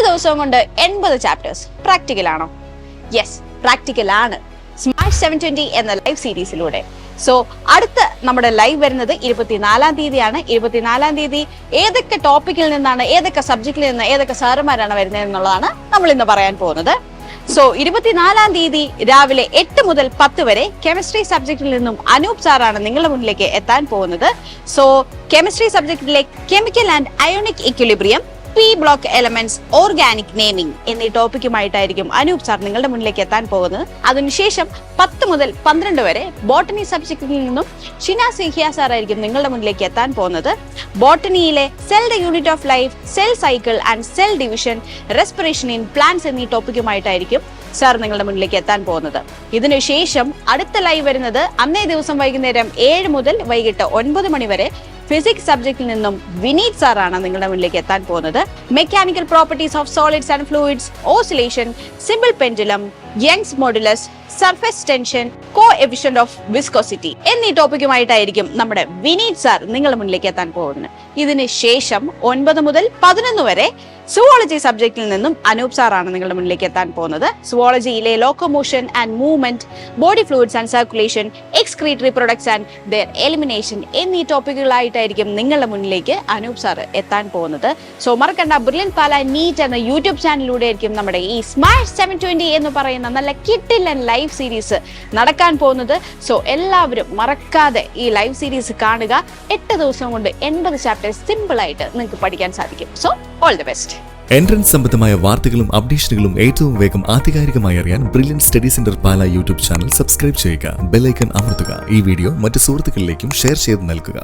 ദിവസവും കൊണ്ട് 80 chapters പ്രാക്ടിക്കലാണോ? Yes, പ്രാക്ടിക്കലാണ്. Smart 720 എന്ന ലൈവ് സീരീസിലൂടെ. സോ അടുത്ത നമ്മുടെ ലൈവ് വരുന്നത് 24-ാം തീയതിയാണ്. 24-ാം തീയതി ഏതൊക്കെ ടോപ്പിക്കിൽ നിന്നാണ്, ഏതൊക്കെ സബ്ജക്റ്റിൽ നിന്ന് ഏതൊക്കെ സാറുമാരാണ് വരുന്നത് എന്നുള്ളതാണ് നമ്മൾ ഇന്ന് പറയാൻ പോകുന്നത്. സോ 24-ാം തീയതി രാവിലെ 8 മുതൽ 10 വരെ കെമിസ്ട്രി സബ്ജക്റ്റിൽ നിന്നും അനൂപ് സാറാണ് നിങ്ങളുടെ മുന്നിലേക്ക് എത്താൻ പോകുന്നത്. സോ കെമിസ്ട്രി സബ്ജക്റ്റിലെ chemical and ionic equilibrium, P block elements, organic naming എന്നീ ടോപ്പിക്കുമായിട്ടായിരിക്കും അനൂപ് സാർ നിങ്ങളുടെ മുന്നിലേക്ക് എത്താൻ പോകുന്നത്. അതിനുശേഷം 10 മുതൽ 12 വരെ ബോട്ടണി സബ്ജക്റ്റിൽ നിന്നും ഷിനാസ് യഹ്യ സാർ ആയിരിക്കും നിങ്ങളുടെ മുന്നിലേക്ക് എത്താൻ പോകുന്നത്. ബോട്ടണിയിലെ cell the unit of life, cell cycle and cell division, respiration in plants എന്നീ ടോപ്പിക്കുമായിട്ടായിരിക്കും സാർ നിങ്ങളുടെ മുന്നിലേക്ക് എത്താൻ പോകുന്നത്. ഇതിനുശേഷം അടുത്ത ലൈവ് വരുന്നത് അന്നേ ദിവസം വൈകുന്നേരം 7 മുതൽ വൈകിട്ട് 9 മണി വരെ ഫിസിക്സ് സബ്ജക്റ്റിൽ നിന്നും വിനീത് സാറാണ് നിങ്ങളുടെ മുന്നിലേക്ക് എത്താൻ പോകുന്നത്. Mechanical properties of solids and fluids, oscillation, simple pendulum, Young's modulus, surface tension, coefficient of viscosity എന്നീ ടോപ്പിക്കുമായിട്ടായിരിക്കും നമ്മുടെ വിനീത് സാർ നിങ്ങളുടെ മുന്നിലേക്ക് എത്താൻ പോകുന്നത്. ഇതിന് ശേഷം 9 മുതൽ 11 വരെ സുവോളജി സബ്ജക്റ്റിൽ നിന്നും അനൂപ് സാറാണ് നിങ്ങളുടെ മുന്നിലേക്ക് എത്താൻ പോകുന്നത്. സുവോളജിയിലെ locomotion and movement, body fluids and circulation, excretory products and their elimination എന്നീ ടോപ്പിക്കുകളായിട്ടായിരിക്കും നിങ്ങളുടെ മുന്നിലേക്ക് അനൂപ് സാർ എത്താൻ പോകുന്നത്. സോ മറക്കണ്ട, ബ്രില്യന്റ് പാല നീറ്റ് എന്ന യൂട്യൂബ് ചാനലിലൂടെ ആയിരിക്കും നമ്മുടെ ഈ സ്മാർട്ട് 720 എന്ന് പറയുന്ന നല്ല കിട്ടിലൻ ലൈവ് സീരീസ് നടക്കാൻ പോകുന്നത്. സോ എല്ലാവരും മറക്കാതെ ഈ ലൈവ് സീരീസ് കാണുക. 8 ദിവസം കൊണ്ട് 80 ചാപ്റ്റേഴ്സ് സിമ്പിൾ ആയിട്ട് നിങ്ങൾക്ക് പഠിക്കാൻ സാധിക്കും. So all the best. Entrance സംബന്ധമായ വാർത്തകളും അപ്ഡേഷനുകളും ഏറ്റവും വേഗം ആധികാരികമായി അറിയാൻ ബ്രില്യന്റ് സ്റ്റഡി സെന്റർ പാല യൂട്യൂബ് ചാനൽ സബ്സ്ക്രൈബ് ചെയ്യുക. ബെൽ ഐക്കൺ അമർത്തുക. ഈ വീഡിയോ മറ്റു സുഹൃത്തുക്കളിലേക്കും ഷെയർ ചെയ്ത് നൽകുക.